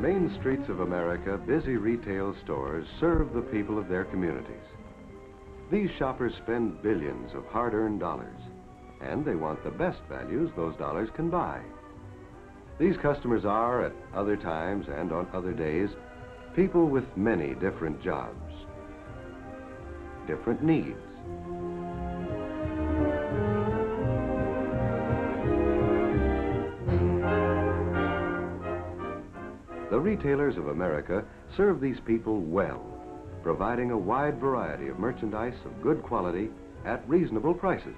main streets of America, busy retail stores serve the people of their communities. These shoppers spend billions of hard-earned dollars, and they want the best values those dollars can buy. These customers are, at other times and on other days, people with many different jobs, different needs. The retailers of America serve these people well, providing a wide variety of merchandise of good quality at reasonable prices.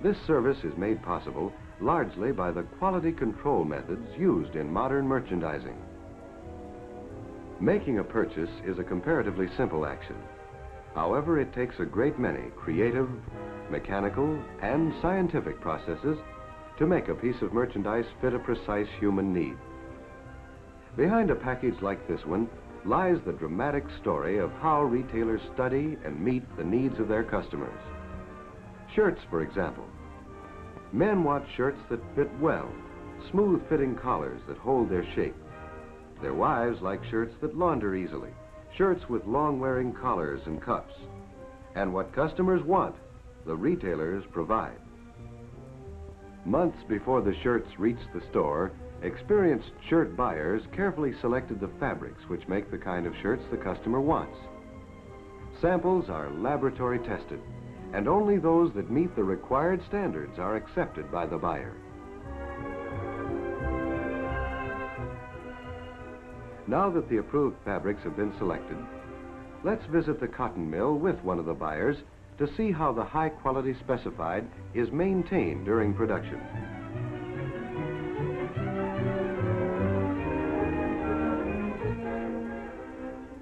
This service is made possible largely by the quality control methods used in modern merchandising. Making a purchase is a comparatively simple action. However, it takes a great many creative, mechanical, and scientific processes to make a piece of merchandise fit a precise human need. Behind a package like this one lies the dramatic story of how retailers study and meet the needs of their customers. Shirts, for example. Men want shirts that fit well, smooth-fitting collars that hold their shape. Their wives like shirts that launder easily, shirts with long-wearing collars and cuffs. And what customers want, the retailers provide. Months before the shirts reached the store, experienced shirt buyers carefully selected the fabrics which make the kind of shirts the customer wants. Samples are laboratory tested, and only those that meet the required standards are accepted by the buyer. Now that the approved fabrics have been selected, let's visit the cotton mill with one of the buyers to see how the high quality specified is maintained during production.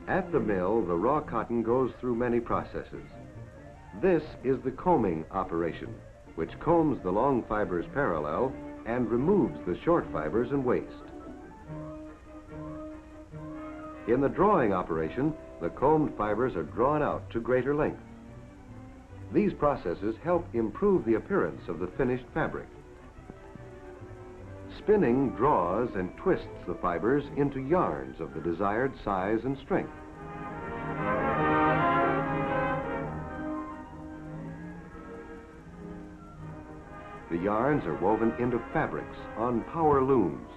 At the mill, the raw cotton goes through many processes. This is the combing operation, which combs the long fibers parallel and removes the short fibers and waste. In the drawing operation, the combed fibers are drawn out to greater length. These processes help improve the appearance of the finished fabric. Spinning draws and twists the fibers into yarns of the desired size and strength. The yarns are woven into fabrics on power looms.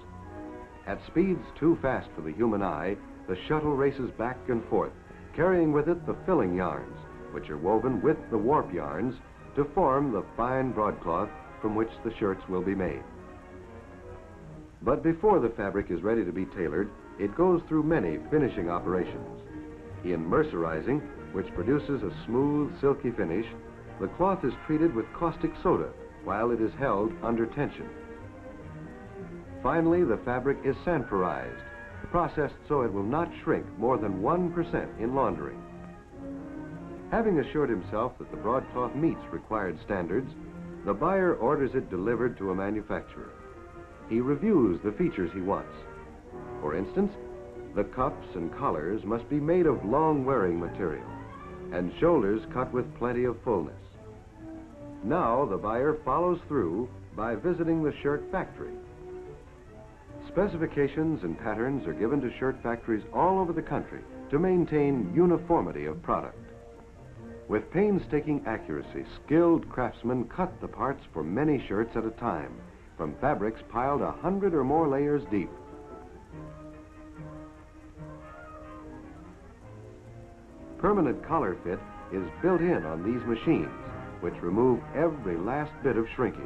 At speeds too fast for the human eye, the shuttle races back and forth, carrying with it the filling yarns, which are woven with the warp yarns to form the fine broadcloth from which the shirts will be made. But before the fabric is ready to be tailored, it goes through many finishing operations. In mercerizing, which produces a smooth, silky finish, the cloth is treated with caustic soda while it is held under tension. Finally, the fabric is sanforized, processed so it will not shrink more than 1% in laundering. Having assured himself that the broadcloth meets required standards, the buyer orders it delivered to a manufacturer. He reviews the features he wants. For instance, the cuffs and collars must be made of long-wearing material, and shoulders cut with plenty of fullness. Now the buyer follows through by visiting the shirt factory. Specifications and patterns are given to shirt factories all over the country to maintain uniformity of product. With painstaking accuracy, skilled craftsmen cut the parts for many shirts at a time, from fabrics piled 100 or more layers deep. Permanent collar fit is built in on these machines, which remove every last bit of shrinkage.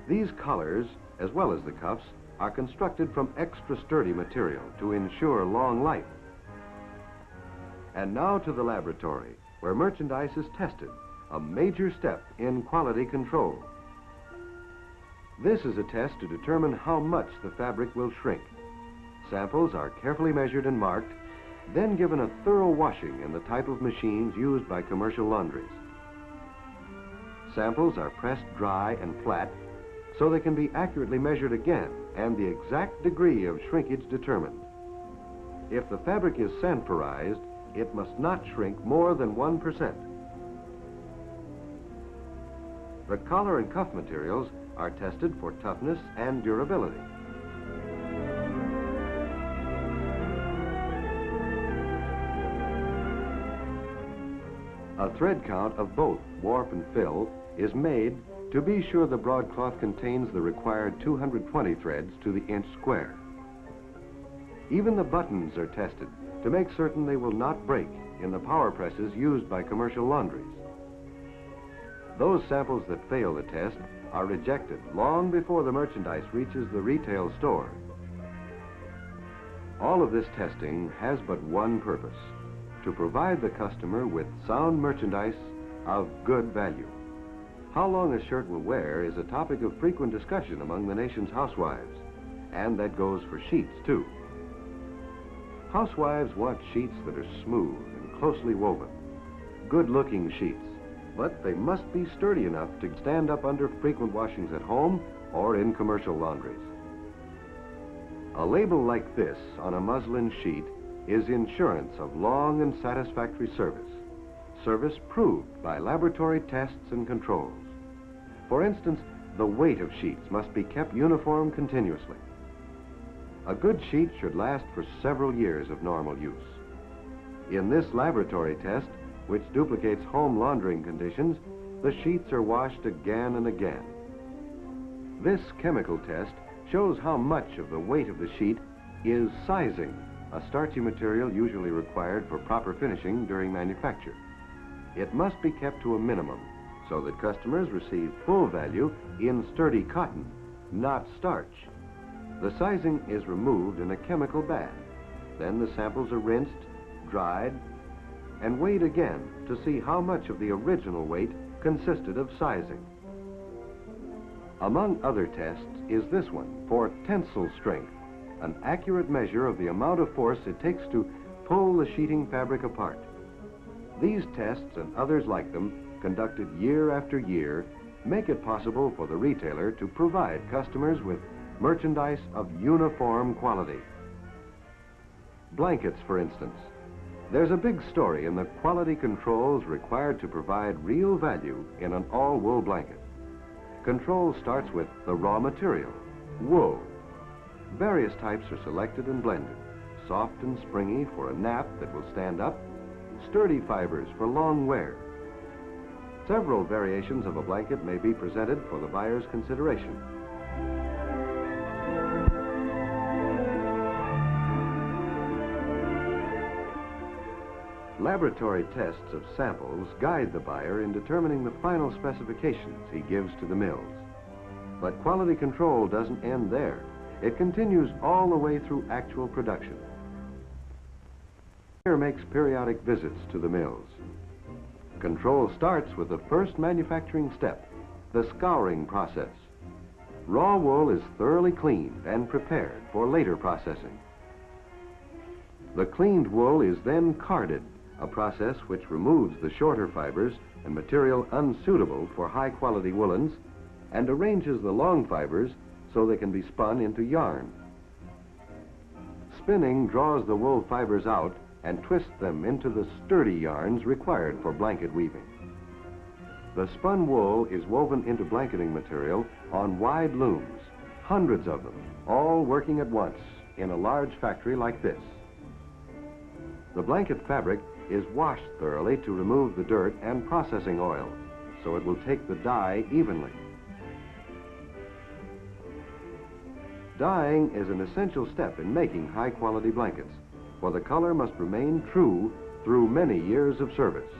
These collars, as well as the cuffs, are constructed from extra sturdy material to ensure long life. And now to the laboratory, where merchandise is tested, a major step in quality control. This is a test to determine how much the fabric will shrink. Samples are carefully measured and marked, then given a thorough washing in the type of machines used by commercial laundries. Samples are pressed dry and flat so they can be accurately measured again and the exact degree of shrinkage determined. If the fabric is sanforized, it must not shrink more than 1%. The collar and cuff materials are tested for toughness and durability. A thread count of both warp and fill is made to be sure the broadcloth contains the required 220 threads to the inch square. Even the buttons are tested to make certain they will not break in the power presses used by commercial laundries. Those samples that fail the test are rejected long before the merchandise reaches the retail store. All of this testing has but one purpose: to provide the customer with sound merchandise of good value. How long a shirt will wear is a topic of frequent discussion among the nation's housewives, and that goes for sheets too. Housewives want sheets that are smooth and closely woven, good-looking sheets, but they must be sturdy enough to stand up under frequent washings at home or in commercial laundries. A label like this on a muslin sheet is insurance of long and satisfactory service, service proved by laboratory tests and controls. For instance, the weight of sheets must be kept uniform continuously. A good sheet should last for several years of normal use. In this laboratory test, which duplicates home laundering conditions, the sheets are washed again and again. This chemical test shows how much of the weight of the sheet is sizing, a starchy material usually required for proper finishing during manufacture. It must be kept to a minimum so that customers receive full value in sturdy cotton, not starch. The sizing is removed in a chemical bath. Then the samples are rinsed, dried, and weighed again to see how much of the original weight consisted of sizing. Among other tests is this one for tensile strength, an accurate measure of the amount of force it takes to pull the sheeting fabric apart. These tests and others like them, conducted year after year, make it possible for the retailer to provide customers with merchandise of uniform quality. Blankets, for instance. There's a big story in the quality controls required to provide real value in an all-wool blanket. Control starts with the raw material, wool. Various types are selected and blended. Soft and springy for a nap that will stand up, sturdy fibers for long wear. Several variations of a blanket may be presented for the buyer's consideration. Laboratory tests of samples guide the buyer in determining the final specifications he gives to the mills. But quality control doesn't end there. It continues all the way through actual production. The buyer makes periodic visits to the mills. Control starts with the first manufacturing step, the scouring process. Raw wool is thoroughly cleaned and prepared for later processing. The cleaned wool is then carded, a process which removes the shorter fibers and material unsuitable for high-quality woolens and arranges the long fibers so they can be spun into yarn. Spinning draws the wool fibers out and twists them into the sturdy yarns required for blanket weaving. The spun wool is woven into blanketing material on wide looms, hundreds of them, all working at once in a large factory like this. The blanket fabric is washed thoroughly to remove the dirt and processing oil, so it will take the dye evenly. Dyeing is an essential step in making high-quality blankets, for the color must remain true through many years of service.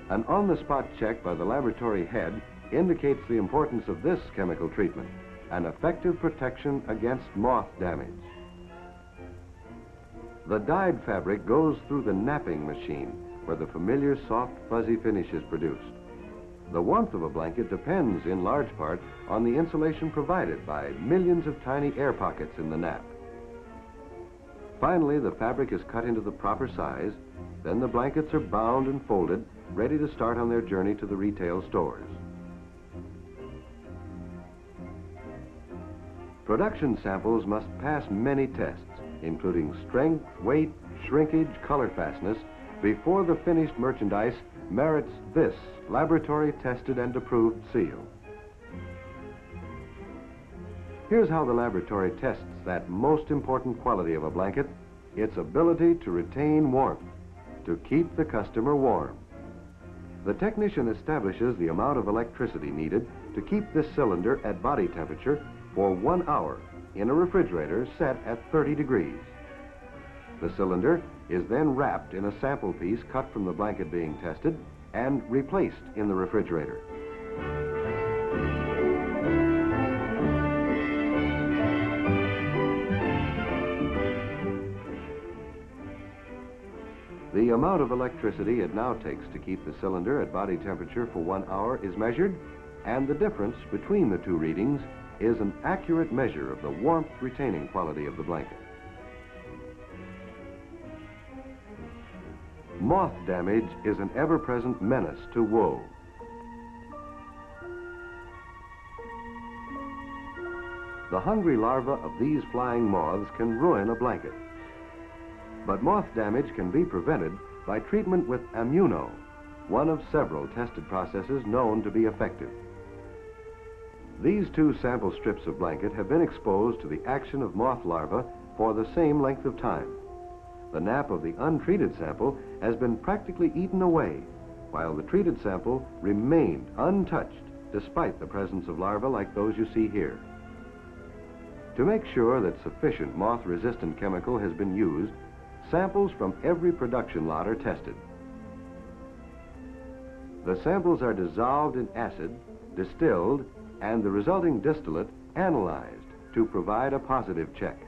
An on-the-spot check by the laboratory head indicates the importance of this chemical treatment, an effective protection against moth damage. The dyed fabric goes through the napping machine, where the familiar soft, fuzzy finish is produced. The warmth of a blanket depends, in large part, on the insulation provided by millions of tiny air pockets in the nap. Finally, the fabric is cut into the proper size, then the blankets are bound and folded, ready to start on their journey to the retail stores. Production samples must pass many tests, including strength, weight, shrinkage, color fastness, before the finished merchandise merits this laboratory tested and approved seal. Here's how the laboratory tests that most important quality of a blanket, its ability to retain warmth. to keep the customer warm. The technician establishes the amount of electricity needed to keep this cylinder at body temperature for 1 hour in a refrigerator set at 30 degrees. The cylinder is then wrapped in a sample piece cut from the blanket being tested and replaced in the refrigerator. The amount of electricity it now takes to keep the cylinder at body temperature for 1 hour is measured, and the difference between the two readings is an accurate measure of the warmth retaining quality of the blanket. Moth damage is an ever-present menace to wool. The hungry larvae of these flying moths can ruin a blanket. But moth damage can be prevented by treatment with Ammuno, one of several tested processes known to be effective. These 2 sample strips of blanket have been exposed to the action of moth larvae for the same length of time. The nap of the untreated sample has been practically eaten away, while the treated sample remained untouched despite the presence of larvae like those you see here. To make sure that sufficient moth-resistant chemical has been used, samples from every production lot are tested. The samples are dissolved in acid, distilled, and the resulting distillate analyzed to provide a positive check.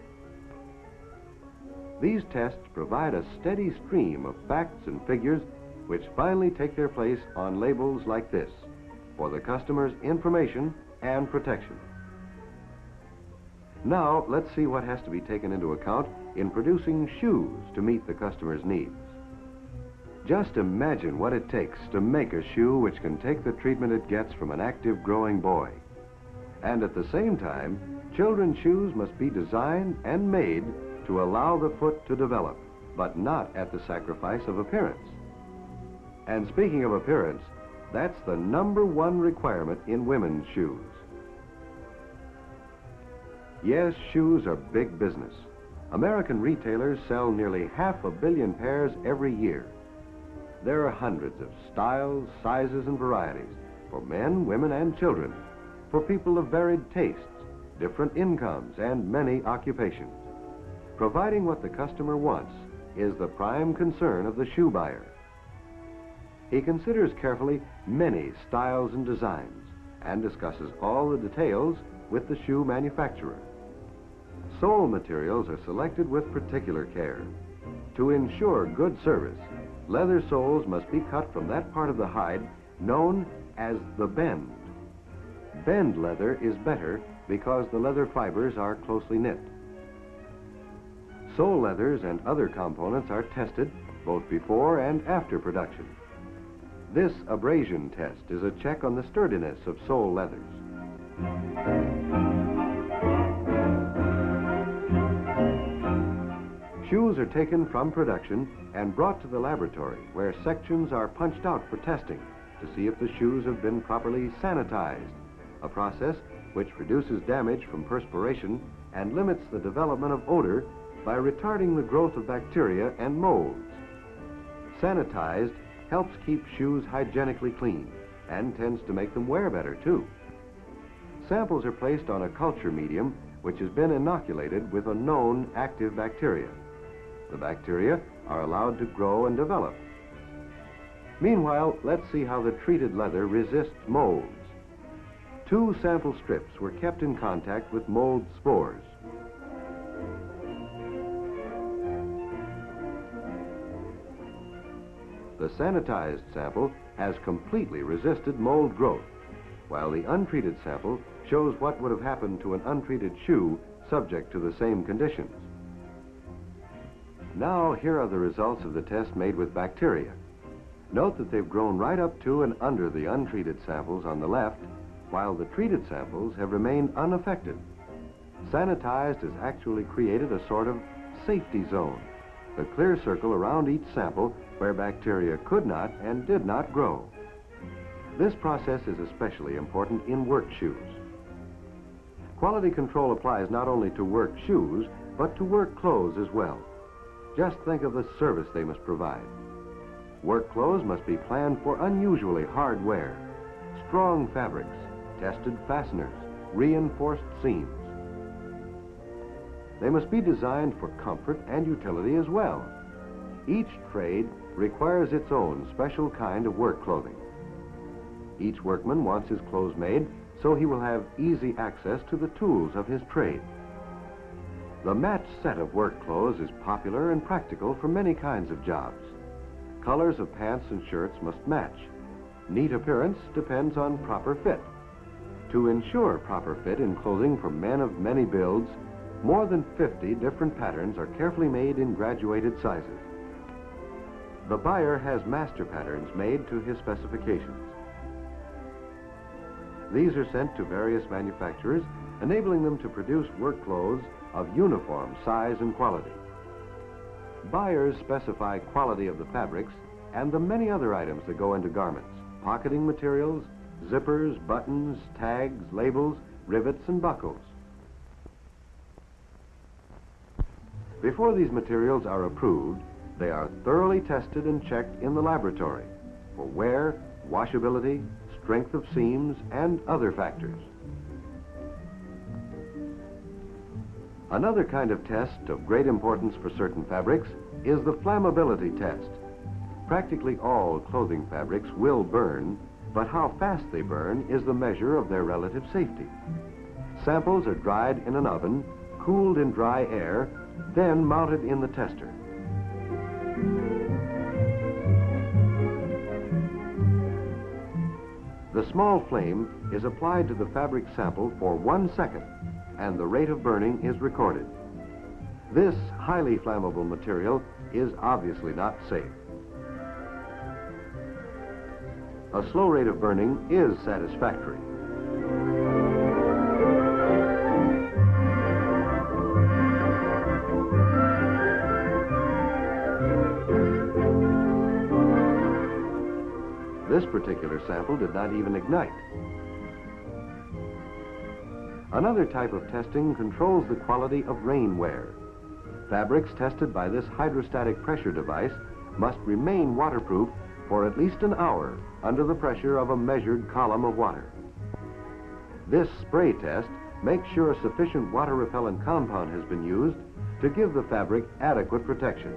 These tests provide a steady stream of facts and figures which finally take their place on labels like this for the customer's information and protection. Now, let's see what has to be taken into account in producing shoes to meet the customer's needs. Just imagine what it takes to make a shoe which can take the treatment it gets from an active growing boy. And at the same time, children's shoes must be designed and made to allow the foot to develop, but not at the sacrifice of appearance. And speaking of appearance, that's the #1 requirement in women's shoes. Yes, shoes are big business. American retailers sell nearly 500 million pairs every year. There are hundreds of styles, sizes, and varieties for men, women, and children, for people of varied tastes, different incomes, and many occupations. Providing what the customer wants is the prime concern of the shoe buyer. He considers carefully many styles and designs and discusses all the details with the shoe manufacturer. Sole materials are selected with particular care. To ensure good service, leather soles must be cut from that part of the hide known as the bend. Bend leather is better because the leather fibers are closely knit. Sole leathers and other components are tested both before and after production. This abrasion test is a check on the sturdiness of sole leathers. Shoes are taken from production and brought to the laboratory where sections are punched out for testing to see if the shoes have been properly sanitized, a process which reduces damage from perspiration and limits the development of odor by retarding the growth of bacteria and molds. Sanitized helps keep shoes hygienically clean and tends to make them wear better too. Samples are placed on a culture medium which has been inoculated with a known active bacteria. The bacteria are allowed to grow and develop. Meanwhile, let's see how the treated leather resists molds. 2 sample strips were kept in contact with mold spores. The sanitized sample has completely resisted mold growth, while the untreated sample shows what would have happened to an untreated shoe subject to the same conditions. Now, here are the results of the test made with bacteria. Note that they've grown right up to and under the untreated samples on the left, while the treated samples have remained unaffected. Sanitized has actually created a sort of safety zone, the clear circle around each sample where bacteria could not and did not grow. This process is especially important in work shoes. Quality control applies not only to work shoes, but to work clothes as well. Just think of the service they must provide. Work clothes must be planned for unusually hard wear, strong fabrics, tested fasteners, reinforced seams. They must be designed for comfort and utility as well. Each trade requires its own special kind of work clothing. Each workman wants his clothes made so he will have easy access to the tools of his trade. The matched set of work clothes is popular and practical for many kinds of jobs. Colors of pants and shirts must match. Neat appearance depends on proper fit. To ensure proper fit in clothing for men of many builds, more than 50 different patterns are carefully made in graduated sizes. The buyer has master patterns made to his specifications. These are sent to various manufacturers, enabling them to produce work clothes of uniform size and quality. Buyers specify quality of the fabrics and the many other items that go into garments: pocketing materials, zippers, buttons, tags, labels, rivets, and buckles. Before these materials are approved, they are thoroughly tested and checked in the laboratory for wear, washability, strength of seams, and other factors. Another kind of test of great importance for certain fabrics is the flammability test. Practically all clothing fabrics will burn, but how fast they burn is the measure of their relative safety. Samples are dried in an oven, cooled in dry air, then mounted in the tester. The small flame is applied to the fabric sample for 1 second, and the rate of burning is recorded. This highly flammable material is obviously not safe. A slow rate of burning is satisfactory. This particular sample did not even ignite. Another type of testing controls the quality of rainwear. Fabrics tested by this hydrostatic pressure device must remain waterproof for at least an hour under the pressure of a measured column of water. This spray test makes sure sufficient water-repellent compound has been used to give the fabric adequate protection.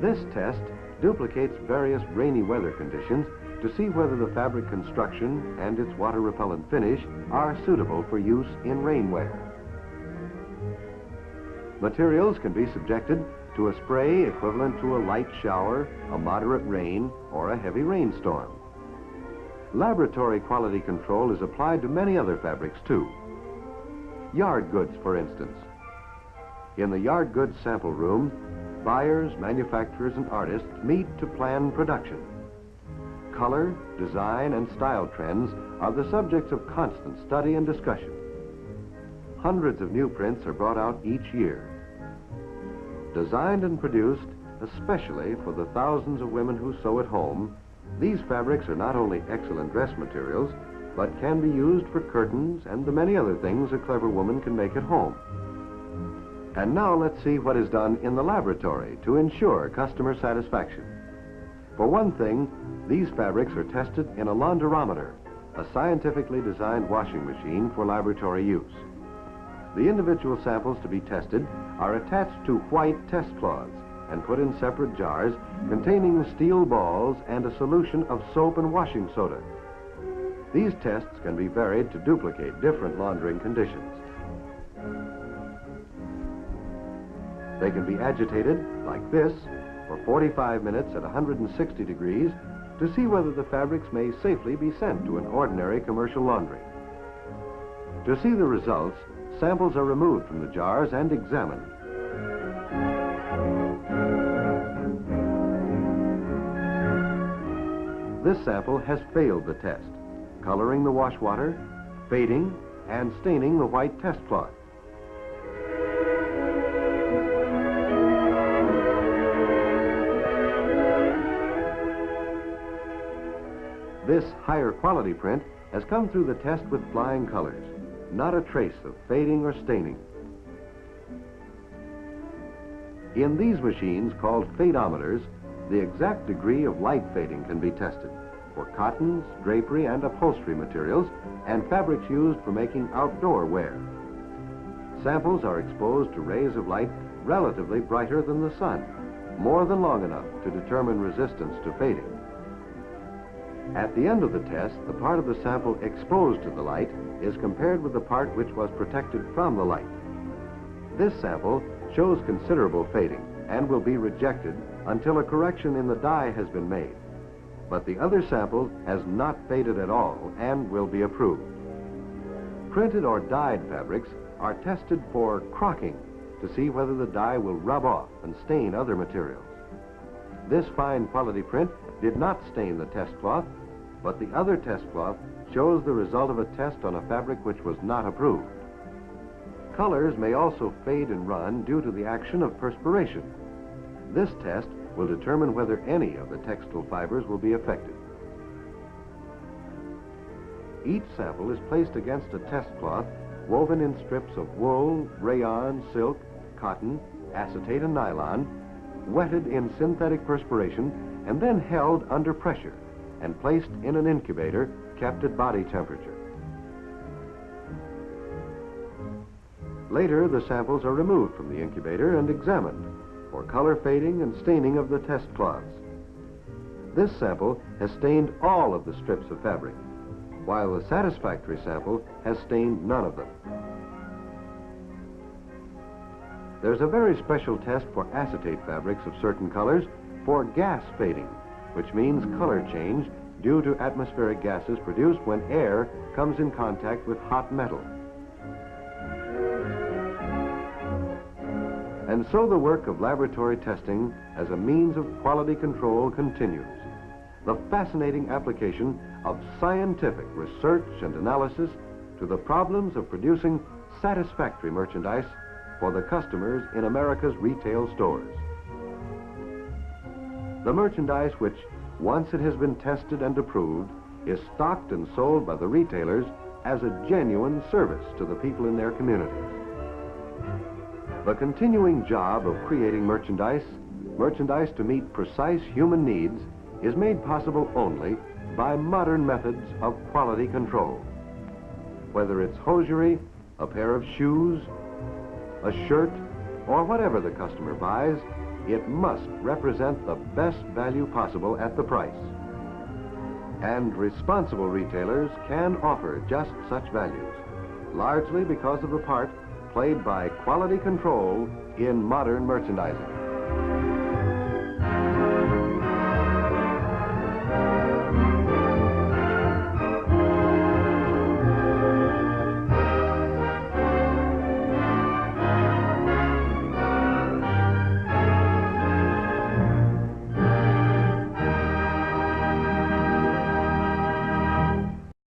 This test duplicates various rainy weather conditions to see whether the fabric construction and its water-repellent finish are suitable for use in rainwear. Materials can be subjected to a spray equivalent to a light shower, a moderate rain, or a heavy rainstorm. Laboratory quality control is applied to many other fabrics too. Yard goods, for instance. In the yard goods sample room, buyers, manufacturers, and artists meet to plan production. Color, design, and style trends are the subjects of constant study and discussion. Hundreds of new prints are brought out each year. Designed and produced especially for the thousands of women who sew at home, these fabrics are not only excellent dress materials, but can be used for curtains and the many other things a clever woman can make at home. And now let's see what is done in the laboratory to ensure customer satisfaction. For one thing, these fabrics are tested in a laundrometer, a scientifically designed washing machine for laboratory use. The individual samples to be tested are attached to white test cloths and put in separate jars containing steel balls and a solution of soap and washing soda. These tests can be varied to duplicate different laundering conditions. They can be agitated, like this, for 45 minutes at 160 degrees to see whether the fabrics may safely be sent to an ordinary commercial laundry. To see the results, samples are removed from the jars and examined. This sample has failed the test, coloring the wash water, fading, and staining the white test cloth. This higher quality print has come through the test with flying colors, not a trace of fading or staining. In these machines, called fadeometers, the exact degree of light fading can be tested for cottons, drapery, and upholstery materials, and fabrics used for making outdoor wear. Samples are exposed to rays of light relatively brighter than the sun, more than long enough to determine resistance to fading. At the end of the test, the part of the sample exposed to the light is compared with the part which was protected from the light. This sample shows considerable fading and will be rejected until a correction in the dye has been made. But the other sample has not faded at all and will be approved. Printed or dyed fabrics are tested for crocking to see whether the dye will rub off and stain other materials. This fine quality print did not stain the test cloth, but the other test cloth shows the result of a test on a fabric which was not approved. Colors may also fade and run due to the action of perspiration. This test will determine whether any of the textile fibers will be affected. Each sample is placed against a test cloth woven in strips of wool, rayon, silk, cotton, acetate, and nylon, wetted in synthetic perspiration, and then held under pressure and placed in an incubator kept at body temperature. Later, the samples are removed from the incubator and examined for color fading and staining of the test cloths. This sample has stained all of the strips of fabric, while the satisfactory sample has stained none of them. There's a very special test for acetate fabrics of certain colors for gas fading, which means color change due to atmospheric gases produced when air comes in contact with hot metal. And so the work of laboratory testing as a means of quality control continues. The fascinating application of scientific research and analysis to the problems of producing satisfactory merchandise for the customers in America's retail stores. The merchandise which, once it has been tested and approved, is stocked and sold by the retailers as a genuine service to the people in their communities. The continuing job of creating merchandise to meet precise human needs, is made possible only by modern methods of quality control. Whether it's hosiery, a pair of shoes, a shirt, or whatever the customer buys, it must represent the best value possible at the price. And responsible retailers can offer just such values, largely because of the part played by quality control in modern merchandising.